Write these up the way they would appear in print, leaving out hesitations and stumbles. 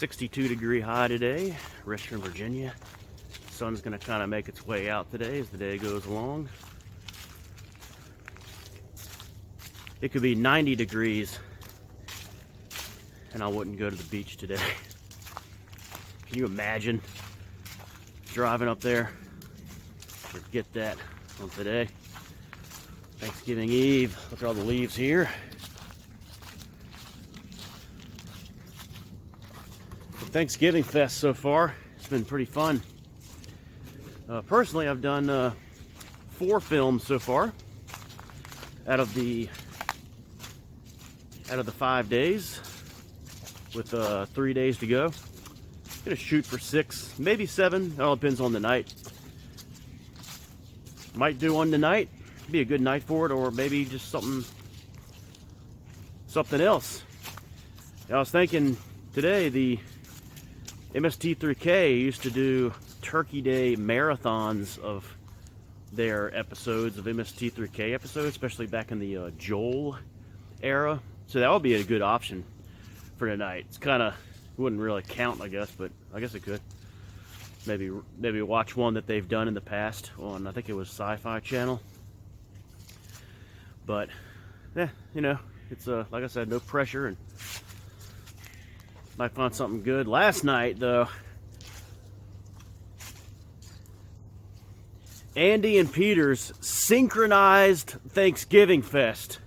62-degree high today, Richmond, Virginia. Sun's going to kind of make its way out today as the day goes along. It could be 90 degrees and I wouldn't go to the beach today. Can you imagine driving up there? Forget that on today. Thanksgiving Eve. Look at all the leaves here. Thanksgiving Fest so far, it's been pretty fun. Personally, I've done 4 films so far out of the 5 days, with 3 days to go. I'm gonna shoot for 6, maybe 7. It all depends on the night. Might do one tonight. Be a good night for it, or maybe just something else. I was thinking today, the MST3K used to do Turkey Day marathons of their episodes of MST3K episodes, especially back in the Joel era. So that would be a good option for tonight. It's kind of, wouldn't really count, I guess, but I guess it could. Maybe watch one that they've done in the past on, I think it was Sci-Fi Channel. But yeah, you know, it's like I said, no pressure, and might find something good. Last night, though, Andy and Peter's synchronized Thanksgiving Fest.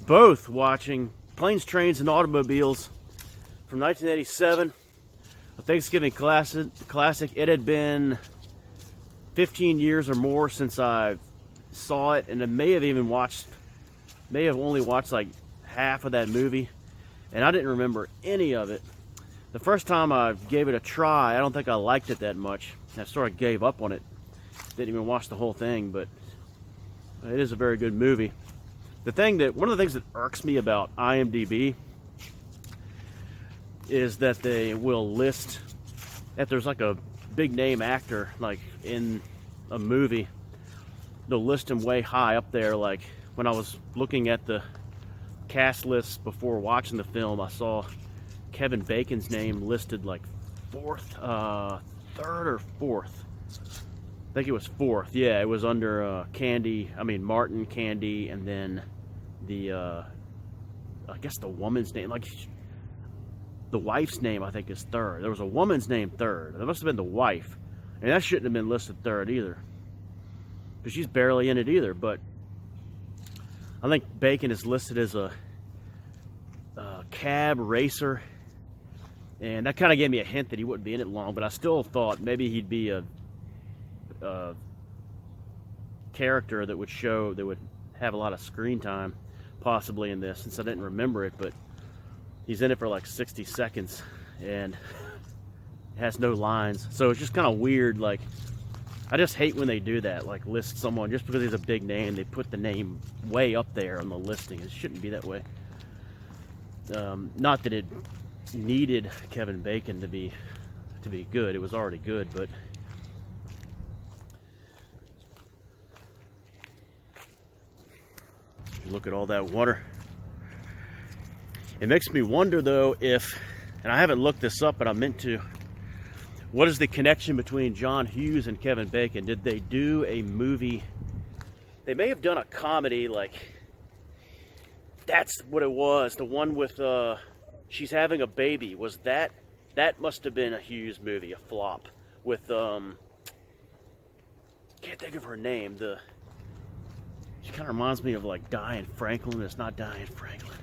Both watching Planes, Trains, and Automobiles from 1987. A Thanksgiving classic. It had been 15 years or more since I saw it, and I may have only watched like half of that movie. And I didn't remember any of it. The first time I gave it a try, I don't think I liked it that much. I sort of gave up on it. Didn't even watch the whole thing, but it is a very good movie. One of the things that irks me about IMDb is that they will list, if there's like a big name actor like in a movie, they'll list him way high up there. Like when I was looking at the cast list before watching the film, I saw Kevin Bacon's name listed like 4th, 3rd or 4th. I think it was 4th. Yeah, it was under Martin, Candy, and then I guess the woman's name, like the wife's name, I think is 3rd. There was a woman's name 3rd. That must have been the wife, and that shouldn't have been listed 3rd either, because she's barely in it either. But I think Bacon is listed as a cab racer, and that kind of gave me a hint that he wouldn't be in it long. But I still thought maybe he'd be a character that would have a lot of screen time, possibly in this, since I didn't remember it. But he's in it for like 60 seconds and has no lines, so it's just kind of weird. Like, I just hate when they do that, like list someone just because he's a big name. They put the name way up there on the listing. It shouldn't be that way. Not that it needed Kevin Bacon to be good. It was already good, but look at all that water. It makes me wonder, though, if, and I haven't looked this up, but I meant to, what is the connection between John Hughes and Kevin Bacon? Did they do a movie? They may have done a comedy, like, that's what it was. The one with, she's having a baby. Was that must have been a Hughes movie, a flop, with, can't think of her name. She kind of reminds me of, like, Diane Franklin. It's not Diane Franklin.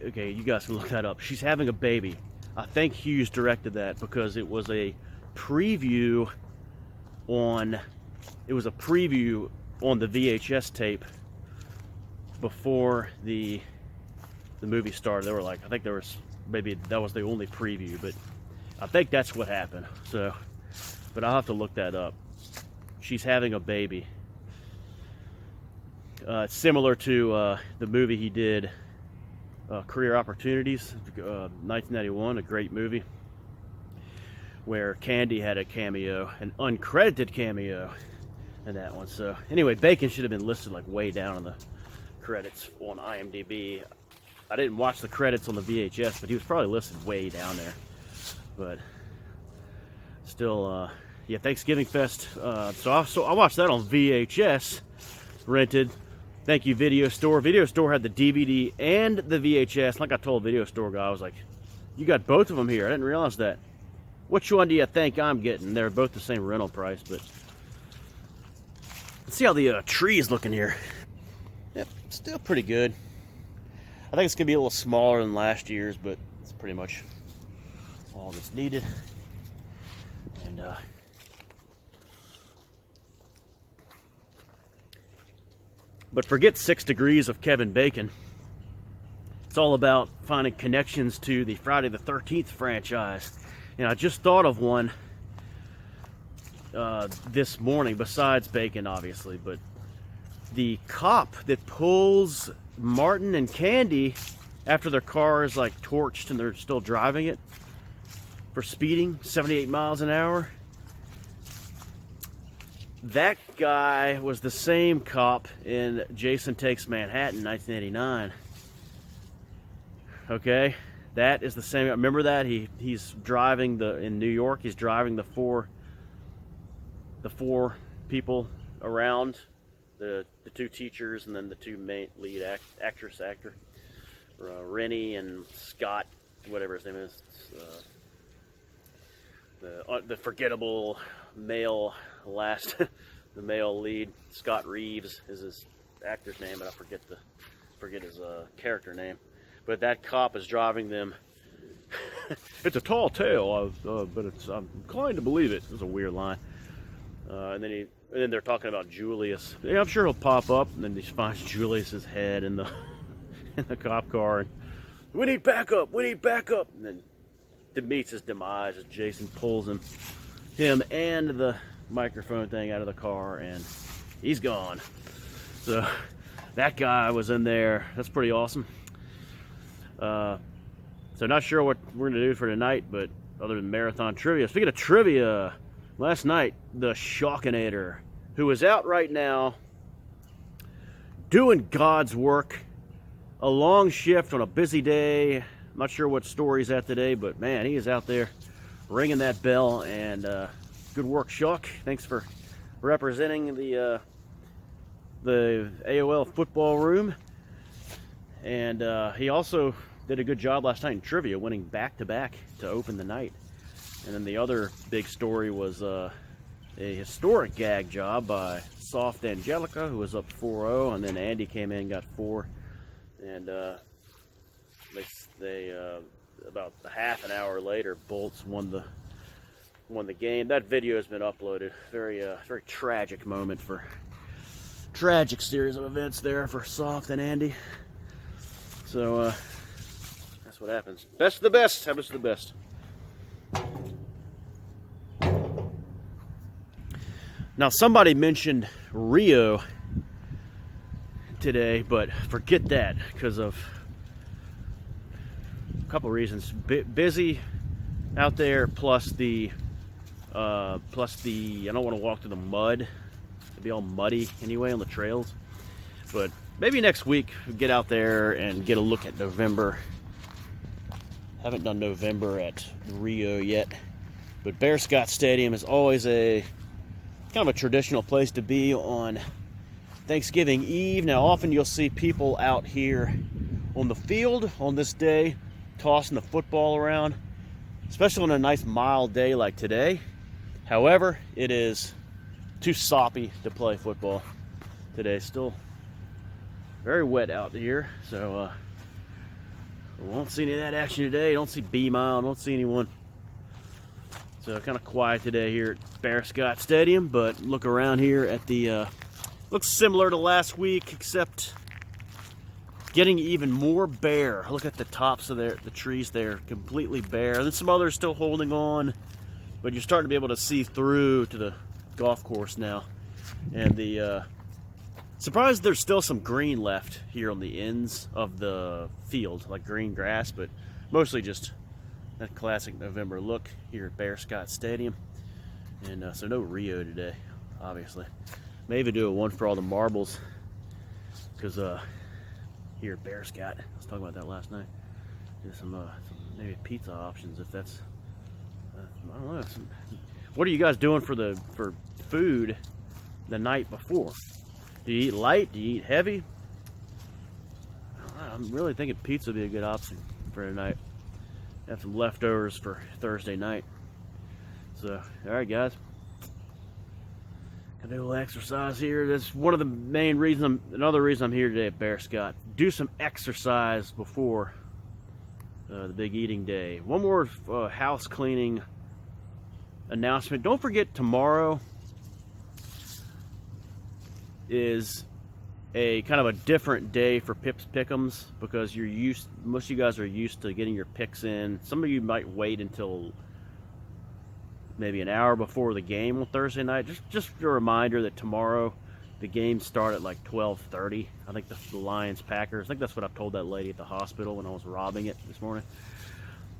Okay, you guys can look that up. She's having a baby. I think Hughes directed that because it was a preview on the VHS tape before the movie started. They were like, I think maybe that was the only preview, but I think that's what happened. So, but I'll have to look that up. She's having a baby. It's similar to the movie he did, Career Opportunities, 1991, a great movie, where Candy had a cameo, an uncredited cameo in that one. So anyway, Bacon should have been listed like way down in the credits on IMDb. I didn't watch the credits on the VHS, but he was probably listed way down there. But still, yeah, Thanksgiving Fest. So I watched that on VHS, rented. Thank you, Video Store. Video Store had the DVD and the VHS. Like I told Video Store guy, I was like, you got both of them here. I didn't realize that. Which one do you think I'm getting? They're both the same rental price, but let's see how the tree is looking here. Yep, still pretty good. I think it's gonna be a little smaller than last year's, but it's pretty much all that's needed. And but forget 6 degrees of Kevin Bacon. It's all about finding connections to the Friday the 13th franchise. And I just thought of one this morning, besides Bacon, obviously, but the cop that pulls Martin and Candy after their car is like torched and they're still driving it for speeding 78 miles an hour. That guy was the same cop in Jason Takes Manhattan, 1989. Okay, that is the same. Remember that he's driving in New York. He's driving the four people around, the 2 teachers and then the 2 main lead actor, Rennie and Scott, whatever his name is. The forgettable male the male lead, Scott Reeves is his actor's name, but I forget his character name. But that cop is driving them. It's a tall tale, but I'm inclined to believe it. It was a weird line. And then they're talking about Julius. Yeah, I'm sure he'll pop up, and then he finds Julius's head in the cop car. And we need backup. And then it meets his demise as Jason pulls him and the microphone thing out of the car, and he's gone. So that guy was in there. That's pretty awesome. So not sure what we're gonna do for tonight, but other than marathon trivia. Speaking of trivia, last night the Shockinator, who is out right now doing God's work, a long shift on a busy day. I'm not sure what store he's at today, but man, he is out there ringing that bell. And good work, Shock. Thanks for representing the AOL football room. And he also did a good job last night in trivia, winning back-to-back to open the night. And then the other big story was a historic gag job by Soft Angelica, who was up 4-0, and then Andy came in and got 4. And they about a half an hour later, Bolts won the game. That video has been uploaded. Very tragic moment tragic series of events there for Soft and Andy. So that's what happens. Best of the best. Happens to the best. Now, somebody mentioned Rio today, but forget that because of a couple reasons. Busy out there, plus the I don't want to walk through the mud. It'd be all muddy anyway on the trails. But maybe next week we'll get out there and get a look at November. Haven't done November at Rio yet, but Bearscott Stadium is always a kind of a traditional place to be on Thanksgiving Eve. Now, often you'll see people out here on the field on this day tossing the football around, especially on a nice mild day like today. However, it is too soppy to play football today. Still very wet out here, so we won't see any of that action today. Don't see B-Mile, don't see anyone. So kind of quiet today here at Bearscott Stadium, but look around here at the, looks similar to last week, except getting even more bare. Look at the tops of the trees there, completely bare. Then some others still holding on, but you're starting to be able to see through to the golf course now. And surprised there's still some green left here on the ends of the field, like green grass, but mostly just that classic November look here at Bearscott Stadium. And so no Rio today, obviously. May even do a one for all the marbles, because here at Bearscott. I was talking about that last night. Just some maybe pizza options if that's I don't know. What are you guys doing for food the night before? Do you eat light? Do you eat heavy? I'm really thinking pizza would be a good option for tonight. Have some leftovers for Thursday night. So, all right, guys. Got a little exercise here. That's one of the main reasons. Another reason I'm here today at Bearscott. Do some exercise before the big eating day. One more house cleaning announcement. Don't forget, tomorrow is a kind of a different day for Pips Pick'ems because most of you guys are used to getting your picks in. Some of you might wait until maybe an hour before the game on Thursday night. Just a reminder that tomorrow the games start at like 12:30. I think the Lions Packers. I think that's what I told that lady at the hospital when I was robbing it this morning.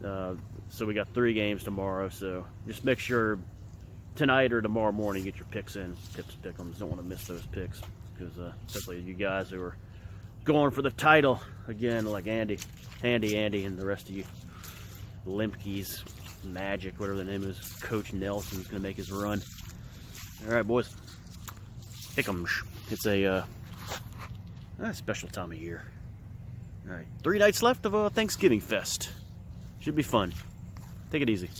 So we got 3 games tomorrow. So just make sure tonight or tomorrow morning get your picks in. Pips Pick'ems. Don't want to miss those picks because especially you guys who are going for the title again, like Andy, and the rest of you Limpkeys, Magic, whatever the name is. Coach Nelson's gonna make his run. All right, boys. Pick'ems. It's a special time of year. All right, 3 nights left of Thanksgiving Fest. Should be fun. Take it easy.